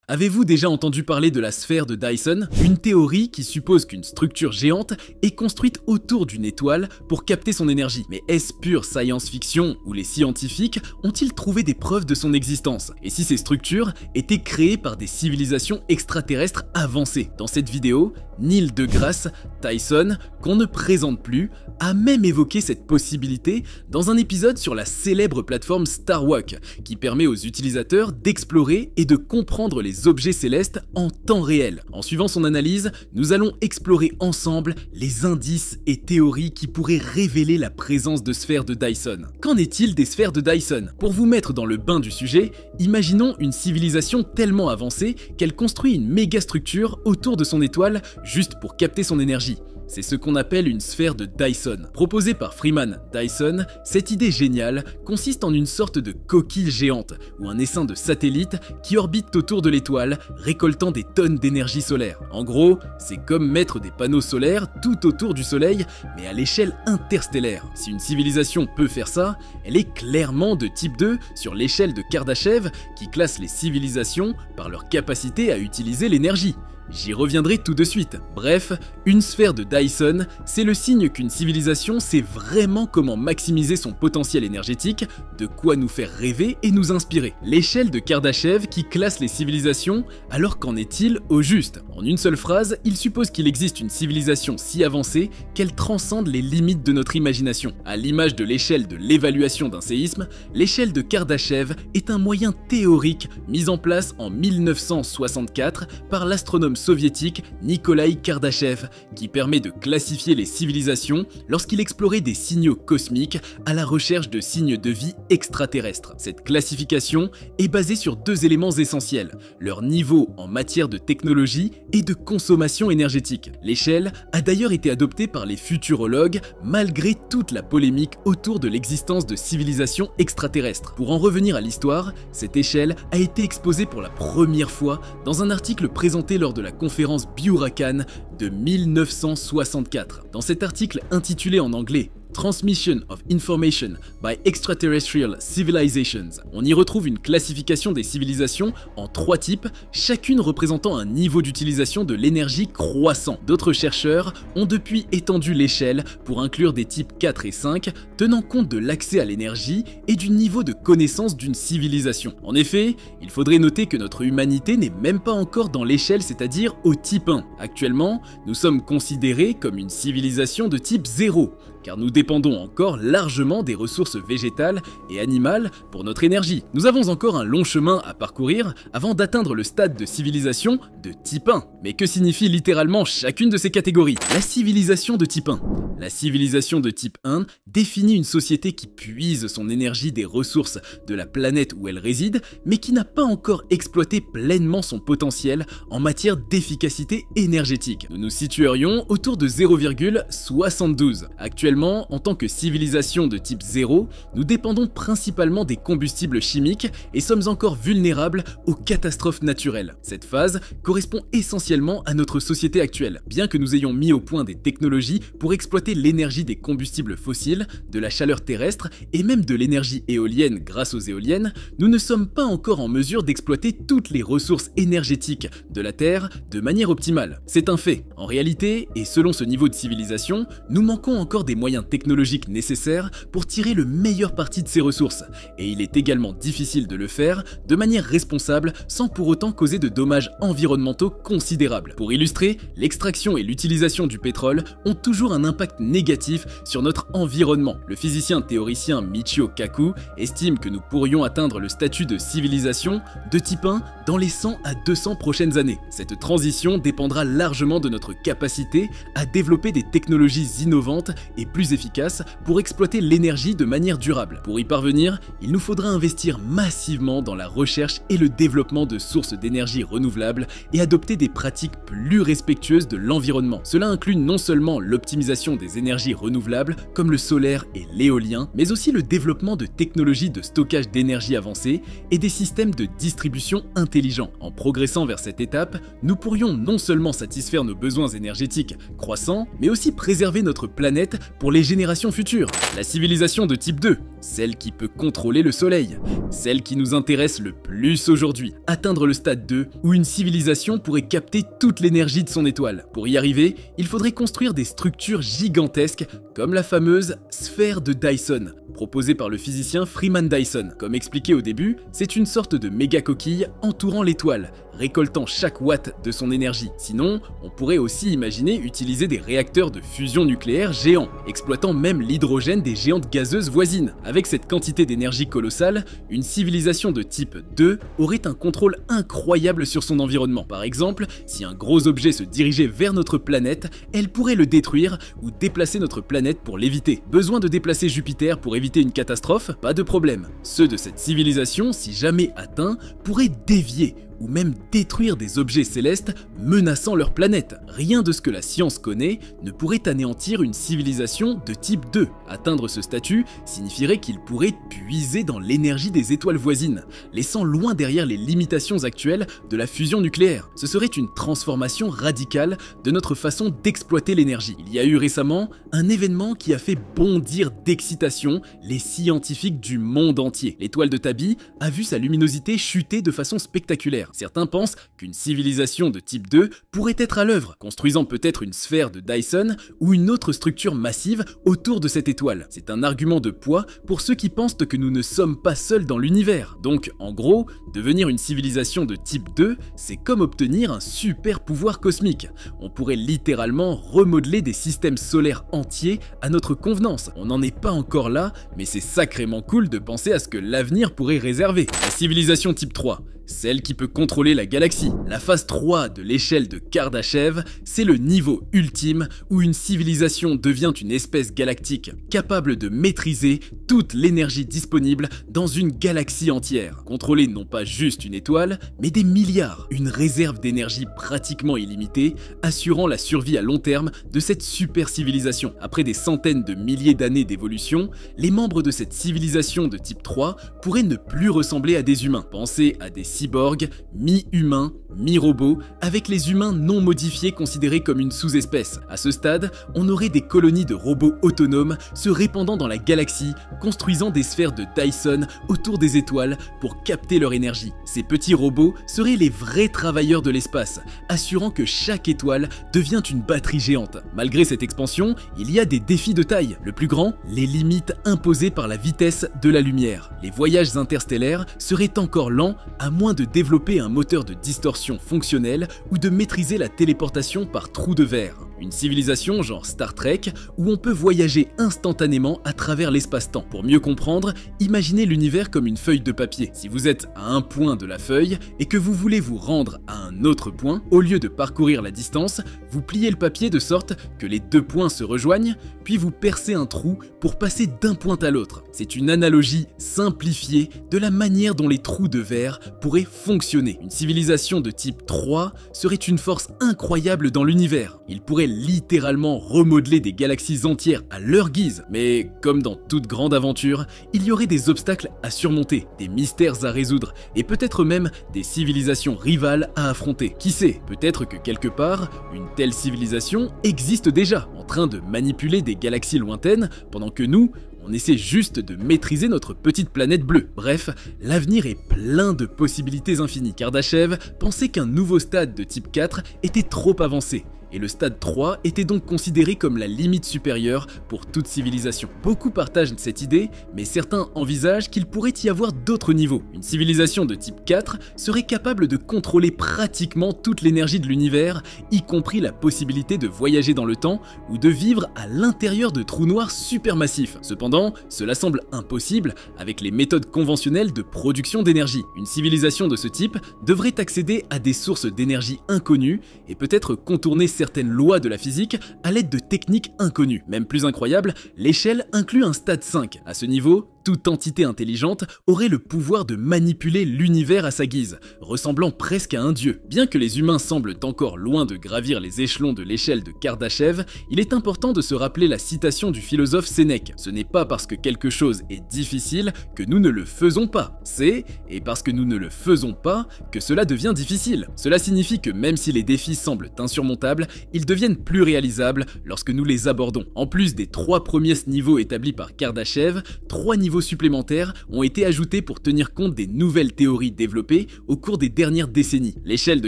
Avez-vous déjà entendu parler de la sphère de Dyson? Une théorie qui suppose qu'une structure géante est construite autour d'une étoile pour capter son énergie. Mais est-ce pure science-fiction ou les scientifiques ont-ils trouvé des preuves de son existence? Et si ces structures étaient créées par des civilisations extraterrestres avancées? Dans cette vidéo, Neil deGrasse Tyson, qu'on ne présente plus, a même évoqué cette possibilité dans un épisode sur la célèbre plateforme Starwalk, qui permet aux utilisateurs d'explorer et de comprendre les objets célestes en temps réel. En suivant son analyse, nous allons explorer ensemble les indices et théories qui pourraient révéler la présence de sphères de Dyson. Qu'en est-il des sphères de Dyson? Pour vous mettre dans le bain du sujet, imaginons une civilisation tellement avancée qu'elle construit une méga structure autour de son étoile juste pour capter son énergie. C'est ce qu'on appelle une sphère de Dyson. Proposée par Freeman Dyson, cette idée géniale consiste en une sorte de coquille géante ou un essaim de satellites qui orbitent autour de l'étoile, récoltant des tonnes d'énergie solaire. En gros, c'est comme mettre des panneaux solaires tout autour du Soleil, mais à l'échelle interstellaire. Si une civilisation peut faire ça, elle est clairement de type 2 sur l'échelle de Kardashev qui classe les civilisations par leur capacité à utiliser l'énergie. J'y reviendrai tout de suite. Bref, une sphère de Dyson, c'est le signe qu'une civilisation sait vraiment comment maximiser son potentiel énergétique, de quoi nous faire rêver et nous inspirer. L'échelle de Kardashev qui classe les civilisations, alors qu'en est-il au juste? En une seule phrase, il suppose qu'il existe une civilisation si avancée qu'elle transcende les limites de notre imagination. À l'image de l'échelle de l'évaluation d'un séisme, l'échelle de Kardashev est un moyen théorique mis en place en 1964 par l'astronome soviétique Nikolai Kardashev, qui permet de classifier les civilisations lorsqu'il explorait des signaux cosmiques à la recherche de signes de vie extraterrestres. Cette classification est basée sur deux éléments essentiels, leur niveau en matière de technologie et de consommation énergétique. L'échelle a d'ailleurs été adoptée par les futurologues malgré toute la polémique autour de l'existence de civilisations extraterrestres. Pour en revenir à l'histoire, cette échelle a été exposée pour la première fois dans un article présenté lors de la conférence Bioracan de 1964. Dans cet article intitulé en anglais Transmission of Information by Extraterrestrial Civilizations, on y retrouve une classification des civilisations en trois types, chacune représentant un niveau d'utilisation de l'énergie croissant. D'autres chercheurs ont depuis étendu l'échelle pour inclure des types 4 et 5, tenant compte de l'accès à l'énergie et du niveau de connaissance d'une civilisation. En effet, il faudrait noter que notre humanité n'est même pas encore dans l'échelle, c'est-à-dire au type 1. Actuellement, nous sommes considérés comme une civilisation de type 0, car nous dépendons encore largement des ressources végétales et animales pour notre énergie. Nous avons encore un long chemin à parcourir avant d'atteindre le stade de civilisation de type 1. Mais que signifie littéralement chacune de ces catégories? La civilisation de type 1. La civilisation de type 1 définit une société qui puise son énergie des ressources de la planète où elle réside, mais qui n'a pas encore exploité pleinement son potentiel en matière d'efficacité énergétique. Nous nous situerions autour de 0,72. Actuellement, en tant que civilisation de type 0, nous dépendons principalement des combustibles chimiques et sommes encore vulnérables aux catastrophes naturelles. Cette phase correspond essentiellement à notre société actuelle. Bien que nous ayons mis au point des technologies pour exploiter l'énergie des combustibles fossiles, de la chaleur terrestre et même de l'énergie éolienne grâce aux éoliennes, nous ne sommes pas encore en mesure d'exploiter toutes les ressources énergétiques de la Terre de manière optimale. C'est un fait. En réalité, et selon ce niveau de civilisation, nous manquons encore des moyens technologiques nécessaires pour tirer le meilleur parti de ces ressources, et il est également difficile de le faire de manière responsable sans pour autant causer de dommages environnementaux considérables. Pour illustrer, l'extraction et l'utilisation du pétrole ont toujours un impact négatif sur notre environnement. Le physicien théoricien Michio Kaku estime que nous pourrions atteindre le statut de civilisation de type 1 dans les 100 à 200 prochaines années. Cette transition dépendra largement de notre capacité à développer des technologies innovantes et plus efficaces pour exploiter l'énergie de manière durable. Pour y parvenir, il nous faudra investir massivement dans la recherche et le développement de sources d'énergie renouvelables et adopter des pratiques plus respectueuses de l'environnement. Cela inclut non seulement l'optimisation des énergies renouvelables comme le solaire et l'éolien, mais aussi le développement de technologies de stockage d'énergie avancées et des systèmes de distribution intelligents. En progressant vers cette étape, nous pourrions non seulement satisfaire nos besoins énergétiques croissants, mais aussi préserver notre planète pour les générations futures. La civilisation de type 2, celle qui peut contrôler le soleil. Celle qui nous intéresse le plus aujourd'hui, atteindre le stade 2 où une civilisation pourrait capter toute l'énergie de son étoile. Pour y arriver, il faudrait construire des structures gigantesques comme la fameuse sphère de Dyson, proposée par le physicien Freeman Dyson. Comme expliqué au début, c'est une sorte de méga coquille entourant l'étoile, récoltant chaque watt de son énergie. Sinon, on pourrait aussi imaginer utiliser des réacteurs de fusion nucléaire géants, exploitant même l'hydrogène des géantes gazeuses voisines. Avec cette quantité d'énergie colossale, une civilisation de type 2 aurait un contrôle incroyable sur son environnement. Par exemple, si un gros objet se dirigeait vers notre planète, elle pourrait le détruire ou déplacer notre planète pour l'éviter. Besoin de déplacer Jupiter pour éviter une catastrophe? Pas de problème. Ceux de cette civilisation, si jamais atteints, pourraient dévier ou même détruire des objets célestes menaçant leur planète. Rien de ce que la science connaît ne pourrait anéantir une civilisation de type 2. Atteindre ce statut signifierait qu'il pourrait puiser dans l'énergie des étoiles voisines, laissant loin derrière les limitations actuelles de la fusion nucléaire. Ce serait une transformation radicale de notre façon d'exploiter l'énergie. Il y a eu récemment un événement qui a fait bondir d'excitation les scientifiques du monde entier. L'étoile de Tabi a vu sa luminosité chuter de façon spectaculaire. Certains pensent qu'une civilisation de type 2 pourrait être à l'œuvre, construisant peut-être une sphère de Dyson ou une autre structure massive autour de cette étoile. C'est un argument de poids pour ceux qui pensent que nous ne sommes pas seuls dans l'univers. Donc, en gros, devenir une civilisation de type 2, c'est comme obtenir un super pouvoir cosmique. On pourrait littéralement remodeler des systèmes solaires entiers à notre convenance. On n'en est pas encore là, mais c'est sacrément cool de penser à ce que l'avenir pourrait réserver. La civilisation type 3. Celle qui peut contrôler la galaxie. La phase 3 de l'échelle de Kardashev, c'est le niveau ultime où une civilisation devient une espèce galactique capable de maîtriser toute l'énergie disponible dans une galaxie entière. Contrôler non pas juste une étoile, mais des milliards. Une réserve d'énergie pratiquement illimitée, assurant la survie à long terme de cette super civilisation. Après des centaines de milliers d'années d'évolution, les membres de cette civilisation de type 3 pourraient ne plus ressembler à des humains. Pensez à des cyborgs, mi-humains, mi-robots, avec les humains non modifiés considérés comme une sous-espèce. À ce stade, on aurait des colonies de robots autonomes se répandant dans la galaxie, construisant des sphères de Dyson autour des étoiles pour capter leur énergie. Ces petits robots seraient les vrais travailleurs de l'espace, assurant que chaque étoile devient une batterie géante. Malgré cette expansion, il y a des défis de taille. Le plus grand, les limites imposées par la vitesse de la lumière. Les voyages interstellaires seraient encore lents à moins de développer un moteur de distorsion fonctionnel ou de maîtriser la téléportation par trou de verre. Une civilisation genre Star Trek où on peut voyager instantanément à travers l'espace-temps. Pour mieux comprendre, imaginez l'univers comme une feuille de papier. Si vous êtes à un point de la feuille et que vous voulez vous rendre à un autre point, au lieu de parcourir la distance, vous pliez le papier de sorte que les deux points se rejoignent, puis vous percez un trou pour passer d'un point à l'autre. C'est une analogie simplifiée de la manière dont les trous de verre pourraient fonctionner. Une civilisation de type 3 serait une force incroyable dans l'univers. Il pourrait littéralement remodeler des galaxies entières à leur guise. Mais comme dans toute grande aventure, il y aurait des obstacles à surmonter, des mystères à résoudre et peut-être même des civilisations rivales à affronter. Qui sait, peut-être que quelque part, une telle civilisation existe déjà, en train de manipuler des galaxies lointaines pendant que nous, on essaie juste de maîtriser notre petite planète bleue. Bref, l'avenir est plein de possibilités infinies. Kardashev pensait qu'un nouveau stade de type 4 était trop avancé. Et le stade 3 était donc considéré comme la limite supérieure pour toute civilisation. Beaucoup partagent cette idée, mais certains envisagent qu'il pourrait y avoir d'autres niveaux. Une civilisation de type 4 serait capable de contrôler pratiquement toute l'énergie de l'univers, y compris la possibilité de voyager dans le temps ou de vivre à l'intérieur de trous noirs supermassifs. Cependant, cela semble impossible avec les méthodes conventionnelles de production d'énergie. Une civilisation de ce type devrait accéder à des sources d'énergie inconnues et peut-être contourner certaines lois de la physique à l'aide de techniques inconnues. Même plus incroyable, l'échelle inclut un stade 5. À ce niveau, toute entité intelligente aurait le pouvoir de manipuler l'univers à sa guise, ressemblant presque à un dieu. Bien que les humains semblent encore loin de gravir les échelons de l'échelle de Kardashev, il est important de se rappeler la citation du philosophe Sénèque. Ce n'est pas parce que quelque chose est difficile que nous ne le faisons pas. C'est parce que nous ne le faisons pas que cela devient difficile. Cela signifie que même si les défis semblent insurmontables, ils deviennent plus réalisables lorsque nous les abordons. En plus des 3 premiers niveaux établis par Kardashev, 3 niveaux niveaux supplémentaires ont été ajoutés pour tenir compte des nouvelles théories développées au cours des dernières décennies. L'échelle de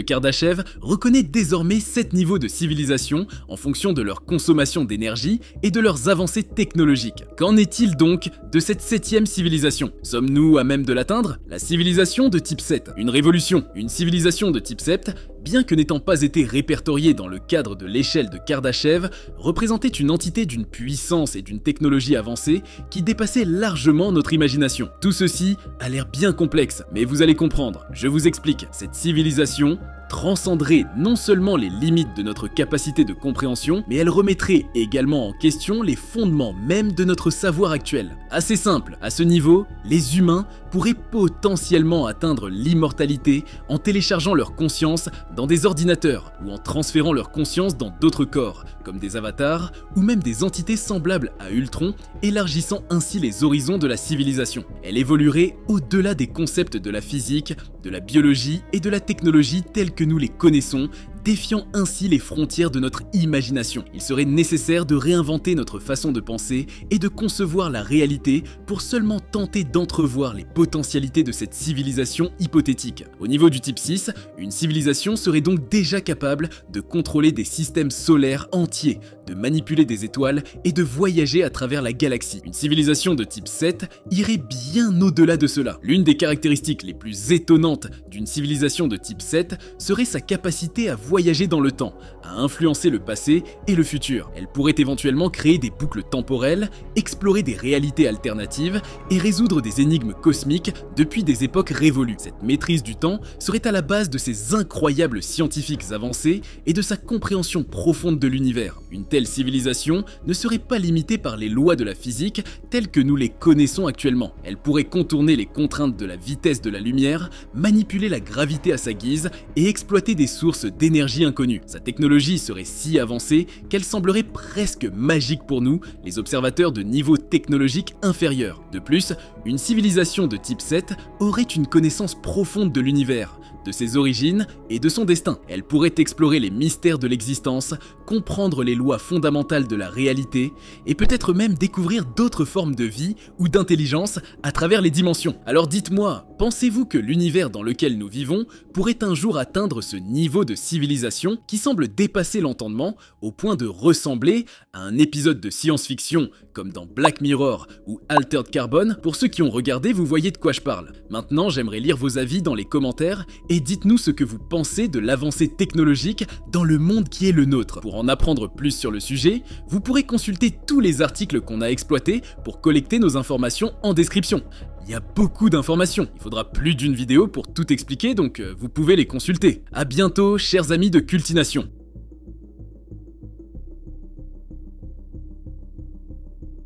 Kardashev reconnaît désormais 7 niveaux de civilisation en fonction de leur consommation d'énergie et de leurs avancées technologiques. Qu'en est-il donc de cette 7e civilisation? Sommes-nous à même de l'atteindre? La civilisation de type 7, une révolution. Une civilisation de type 7, bien que n'étant pas été répertoriée dans le cadre de l'échelle de Kardashev, représentait une entité d'une puissance et d'une technologie avancée qui dépassait largement notre imagination. Tout ceci a l'air bien complexe, mais vous allez comprendre. Je vous explique. Cette civilisation transcenderait non seulement les limites de notre capacité de compréhension, mais elle remettrait également en question les fondements même de notre savoir actuel. Assez simple, à ce niveau, les humains pourraient potentiellement atteindre l'immortalité en téléchargeant leur conscience dans des ordinateurs ou en transférant leur conscience dans d'autres corps, comme des avatars ou même des entités semblables à Ultron, élargissant ainsi les horizons de la civilisation. Elle évoluerait au-delà des concepts de la physique, de la biologie et de la technologie tels que nous les connaissons, défiant ainsi les frontières de notre imagination. Il serait nécessaire de réinventer notre façon de penser et de concevoir la réalité pour seulement tenter d'entrevoir les potentialités de cette civilisation hypothétique. Au niveau du type 6, une civilisation serait donc déjà capable de contrôler des systèmes solaires entiers, de manipuler des étoiles et de voyager à travers la galaxie. Une civilisation de type 7 irait bien au-delà de cela. L'une des caractéristiques les plus étonnantes d'une civilisation de type 7 serait sa capacité à voyager dans le temps, à influencer le passé et le futur. Elle pourrait éventuellement créer des boucles temporelles, explorer des réalités alternatives et résoudre des énigmes cosmiques depuis des époques révolues. Cette maîtrise du temps serait à la base de ses incroyables scientifiques avancés et de sa compréhension profonde de l'univers. Une telle civilisation ne serait pas limitée par les lois de la physique telles que nous les connaissons actuellement. Elle pourrait contourner les contraintes de la vitesse de la lumière, manipuler la gravité à sa guise et exploiter des sources d'énergie inconnues. Sa technologie serait si avancée qu'elle semblerait presque magique pour nous, les observateurs de niveau technologique inférieur. De plus, une civilisation de type 7 aurait une connaissance profonde de l'univers, de ses origines et de son destin. Elle pourrait explorer les mystères de l'existence, comprendre les lois fondamentales de la réalité et peut-être même découvrir d'autres formes de vie ou d'intelligence à travers les dimensions. Alors dites-moi, pensez-vous que l'univers dans lequel nous vivons pourrait un jour atteindre ce niveau de civilisation qui semble dépasser l'entendement au point de ressembler à un épisode de science-fiction comme dans Black Mirror ou Altered Carbon? Pour ceux qui ont regardé, vous voyez de quoi je parle. Maintenant, j'aimerais lire vos avis dans les commentaires et dites-nous ce que vous pensez de l'avancée technologique dans le monde qui est le nôtre. Pour en apprendre plus sur le sujet, vous pourrez consulter tous les articles qu'on a exploités pour collecter nos informations en description. Il y a beaucoup d'informations, il faudra plus d'une vidéo pour tout expliquer, donc vous pouvez les consulter. À bientôt, chers amis de Cultination.